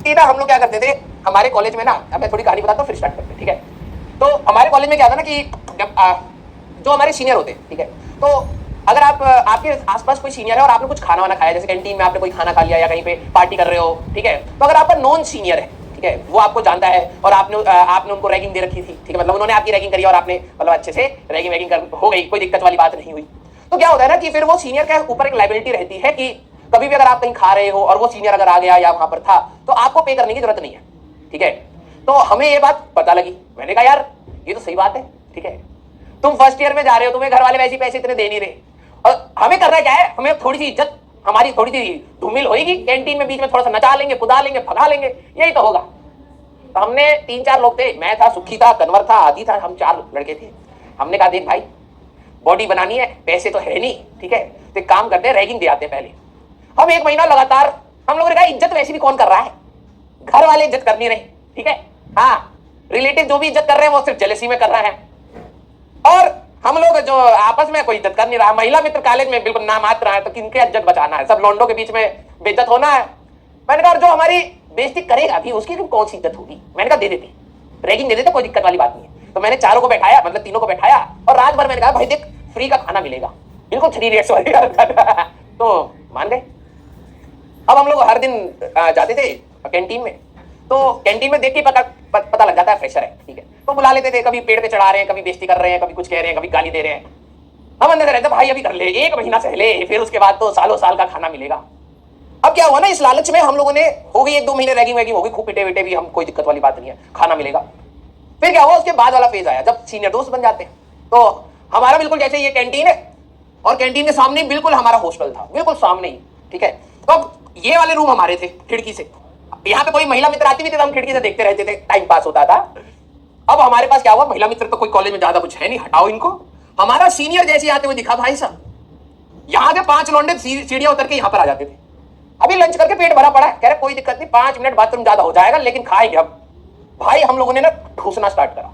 सीधा हम लोग क्या करते थे हमारे कॉलेज में ना, अब मैं थोड़ी कहानी बताता हूँ फिर स्टार्ट करते, ठीक है। तो हमारे कॉलेज में क्या था ना कि जब जो हमारे सीनियर होते, ठीक है, तो अगर आप आपके आसपास कोई सीनियर है और आपने कुछ खाना वाना खाया, जैसे कैंटीन में आपने कोई खाना खा लिया या कहीं पे पार्टी कर रहे हो, ठीक है, तो अगर आपका नॉन सीनियर है, ठीक है, वो आपको जानता है और आपने उनको रैगिंग दे रखी थी, ठीक है, मतलब उन्होंने आपकी रैगिंग करी और आपने मतलब अच्छे से रैगिंग हो गई, कोई दिक्कत वाली बात नहीं हुई, तो क्या होता है ना कि फिर वो सीनियर के ऊपर एक लाइबिलिटी रहती है कि कभी भी अगर आप कहीं खा रहे हो और वो सीनियर अगर आ गया या वहां पर था तो आपको पे करने की जरूरत नहीं है, ठीक है। तो हमें ये बात पता लगी, मैंने कहा यार ये तो सही बात है, ठीक है, तुम फर्स्ट ईयर में जा रहे हो, तुम्हें घर वाले वैसे पैसे इतने दे नहीं रहे और हमें करना क्या है, हमें थोड़ी सी इज्जत, हमारी थोड़ी सी धूमिल होगी कैंटीन में, बीच में थोड़ा सा नचा लेंगे, कुदा लेंगे, भगा लेंगे, यही तो होगा। तो हमने 3-4 लोग थे, मैं था, सुखी था, कन्वर था, आदि था, हम 4 लड़के थे। हमने कहा देख भाई बॉडी बनानी है, पैसे तो है नहीं, ठीक है, तो एक काम करते हैं रैगिंग दे आते हैं पहले। हम 1 महीना लगातार, हम लोगों ने कहा इज्जत वैसे भी कौन कर रहा है, घर वाले इज्जत कर नहीं रहे, ठीक है, हाँ रिलेटिव जो भी इज्जत कर रहे हैं वो सिर्फ जेलसी में कर रहा है और हम लोग जो आपस में कोई इज्जत कर नहीं रहा। महिला मित्र कॉलेज में बिल्कुल नाम मात्र है, तो किनके इज्जत बचाना है, सब लॉन्डो के बीच में बेइज्जत होना है। मैंने कहा जो हमारी बेइज्जती करेगा भी उसकी कौन सी इज्जत होगी, मैंने कहा दे देते, रैगिंग दे देते, कोई दिक्कत वाली बात नहीं है। तो मैंने 4 को बैठाया, मतलब 3 को बैठाया और रात भर मैंने कहा भाई देख फ्री का खाना मिलेगा, बिल्कुल 3 इडियट्स वाली तो मान गए। अब हम लोग हर दिन जाते थे कैंटीन में, तो कैंटीन में देख के पता लग जाता है फ्रेशर है, ठीक है, तो बुला लेते थे, कभी पेड़ पे चढ़ा रहे हैं, कभी बेइज्जती कर रहे हैं, कभी कुछ कह रहे हैं, कभी गाली दे रहे हैं। हम अंदर रहते भाई अभी कर ले, 1 महीना सहले, फिर उसके बाद तो सालों साल का खाना मिलेगा। अब क्या हुआ ना, इस लालच में हम लोगों ने हो गई 1-2 महीने रैगिंग वैगिंग हो गई, खूब पिटे विटे भी, हम कोई दिक्कत वाली बात नहीं है, खाना मिलेगा। फिर क्या हुआ, उसके बाद वाला फेज आया जब सीनियर दोस्त बन जाते हैं। तो हमारा बिल्कुल जैसे ये कैंटीन है और कैंटीन के सामने बिल्कुल हमारा हॉस्टल था, बिल्कुल सामने ही, ठीक है। तो अब ये वाले रूम हमारे थे खिड़की से, यहाँ पे कोई महिला मित्र आती भी थी तो हम खिड़की से देखते रहते थे, टाइम पास होता था। अब हमारे पास क्या हुआ, महिला मित्र तो कोई कॉलेज में ज्यादा कुछ है नहीं, हटाओ इनको। हमारा सीनियर जैसे आते हुए दिखा भाई साहब, यहाँ के 5 लौंडे सीढ़ियां उतर के यहाँ पर आ जाते थे। अभी लंच करके पेट भरा पड़ा है, कह रहे कोई दिक्कत नहीं, 5 मिनट बाथरूम ज्यादा हो जाएगा लेकिन खाएंगे। अब भाई हम लोगों ने ना ठूसना स्टार्ट करा,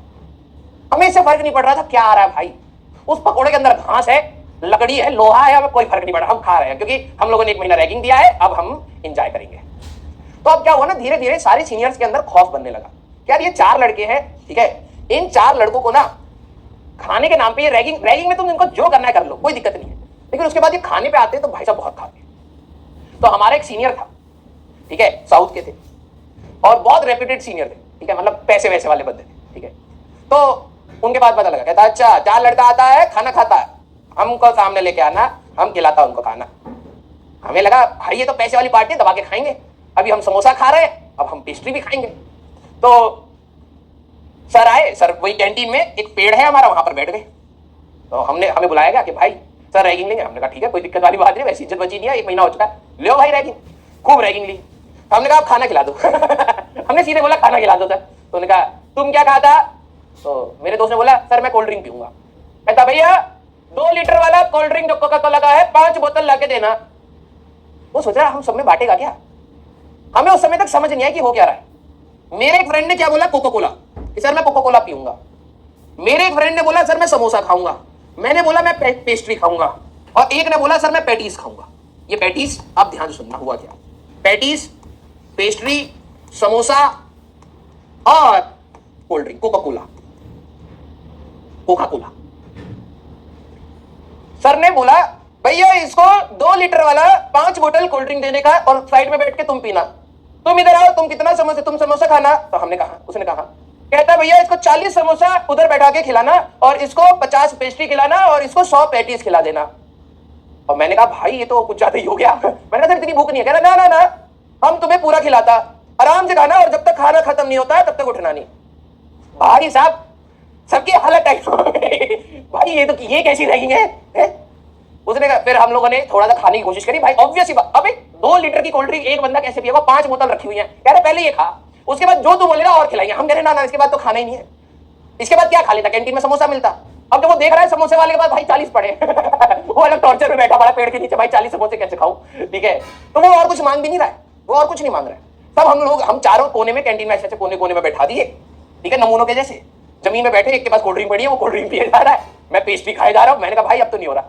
हमें इससे फर्क नहीं पड़ रहा था क्या आ रहा है भाई, उस पकौड़े के अंदर घास है, लकड़ी है, लोहा है, हमें कोई फर्क नहीं पड़ रहा, हम खा रहे हैं क्योंकि हम लोगों ने 1 महीना रैगिंग दिया है, अब हम एंजॉय करेंगे। तो अब क्या हुआ ना, धीरे धीरे सारे सीनियर्स के अंदर खौफ बनने लगा, यार ये 4 लड़के हैं, ठीक है, इन 4 लड़कों को ना खाने के नाम पे ये रैगिंग में तुम इनको जो करना है कर लो, कोई दिक्कत नहीं है, लेकिन उसके बाद ये खाने पे आते हैं तो भाई साहब बहुत खाते हैं। तो हमारा एक सीनियर था, ठीक है, साउथ के थे और बहुत रेप्यूटेड सीनियर थे, ठीक है, मतलब पैसे वैसे वाले बंदे थे, ठीक है। तो उनके बाद पता लगा, कहता अच्छा 4 लड़का आता है, खाना खाता है, हमको सामने लेके आना, हम खिलाता उनको खाना। हमें लगा भाई ये तो पैसे वाली पार्टी है, दबा के खाएंगे, अभी हम समोसा खा रहे हैं, अब हम पेस्ट्री भी खाएंगे। तो सर आए, सर वही कैंटीन में एक पेड़ है हमारा, वहां पर बैठ गए। तो हमें बुलाया गया कि भाई सर रैगिंग लेंगे। हमने कहा ठीक है, कोई दिक्कत वाली बात नहीं, वैसी इज्जत बची नहीं है, 1 महीना हो चुका है, ले भाई रैगिंग। खूब रैगिंग ली। हमने कहा खाना खिला दो हमने सीधे बोला खाना खिला दो सर। तो उन्होंने कहा तुम क्या खाता? तो मेरे दोस्त ने बोला सर मैं कोल्ड ड्रिंक पीऊंगा। कहता भैया 2 लीटर वाला कोल्ड ड्रिंक जो कोका कोला का है 5 बोतल ला के देना। वो सोच रहा हम सब में बांटेगा क्या? हमें उस समय तक समझ नहीं आया कि हो क्या रहा है। मेरे एक फ्रेंड ने क्या बोला, कोका कोला, सर मैं कोका कोला पीऊंगा। मेरे एक फ्रेंड ने बोला सर मैं समोसा खाऊंगा। मैंने बोला मैं पेस्ट्री खाऊंगा। और एक ने बोला सर मैं पैटीज खाऊंगा। ये पैटीज आप ध्यान से सुनना हुआ क्या, पैटीज, पेस्ट्री, समोसा और cold drink, Coca Cola. Coca Cola sir ने बोला भैया इसको 2 लीटर वाला 5 बोतल कोल्ड ड्रिंक देने का और साइड में बैठ के तुम पीना। तुम इधर आओ, तुम कितना समोसा, तुम समोसा खाना। तो हमने कहा, उसने कहा, कहता भैया इसको 40 समोसा उधर बैठा के खिलाना और इसको 50 पेस्ट्री खिलाना और इसको 100 पैटीज खिला देना। और मैंने कहा भाई ये तो कुछ ज्यादा ही हो गया। मैंने कहा इतनी भूख नहीं है। कह रहा ना ना ना हम तुम्हें पूरा खिलाता, आराम से खाना और जब तक खाना खत्म नहीं होता है तब तक उठना नहीं। भाई साहब सबकी हालत टाइट हो गई। भाई ये कैसी रैगिंग है? उसने कहा, फिर हम लोगों ने थोड़ा सा खाने की कोशिश करी। भाई ऑब्वियस ही बात, अबे 2 लीटर की कोल्ड ड्रिंक एक बंदा कैसे पिएगा? 5 बोतल रखी हुई है। कह रहे पहले ये खा, उसके बाद जो तू बोलेगा और खिलाएंगे। हम कह रहे ना इसके बाद तो खाना ही नहीं है। इसके बाद क्या खा लेता? कैंटीन में समोसा मिलता। अब जब वो देख रहा है समोसे वाले के बाद भाई 40 पड़े वो अलग टॉर्चर में बैठा पड़ा पेड़ के नीचे, भाई 40 समोसे कैसे खाऊं? ठीक है, तो वो और कुछ मांग भी नहीं रहा है, वो और कुछ नहीं मांग रहा है। तब हम चारों कोने में कैंटीन में ऐसे कोने कोने में बैठा दिए, ठीक है, नमूनों के जैसे जमीन में बैठे। एक के पास कोल्ड ड्रिंक पड़ी है, वो कोल्ड ड्रिंक पिए जा रहा है, मैं पेस्ट्री खाए जा रहा हूं। मैंने कहा भाई अब तो नहीं हो रहा।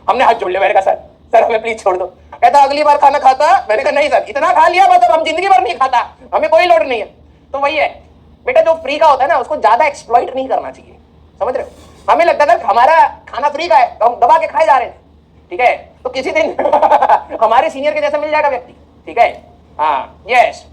हमने हाथ जोड़ लिया, मैंने कहा सर हमें प्लीज छोड़ दो। कहता अगली बार खाना खाता। मैंने कहा नहीं सर, इतना खा लिया मतलब हम जिंदगी भर नहीं खाता, हमें कोई लोड नहीं है। तो वही है बेटा, जो फ्री का होता है ना उसको ज्यादा एक्सप्लॉइट नहीं करना चाहिए, समझ रहे हो। हमें लगता था हमारा खाना फ्री का है तो हम दबा के खाए जा रहे थे, ठीक है। तो किसी दिन हमारे सीनियर के जैसा मिल जाएगा व्यक्ति, ठीक है। हाँ यस।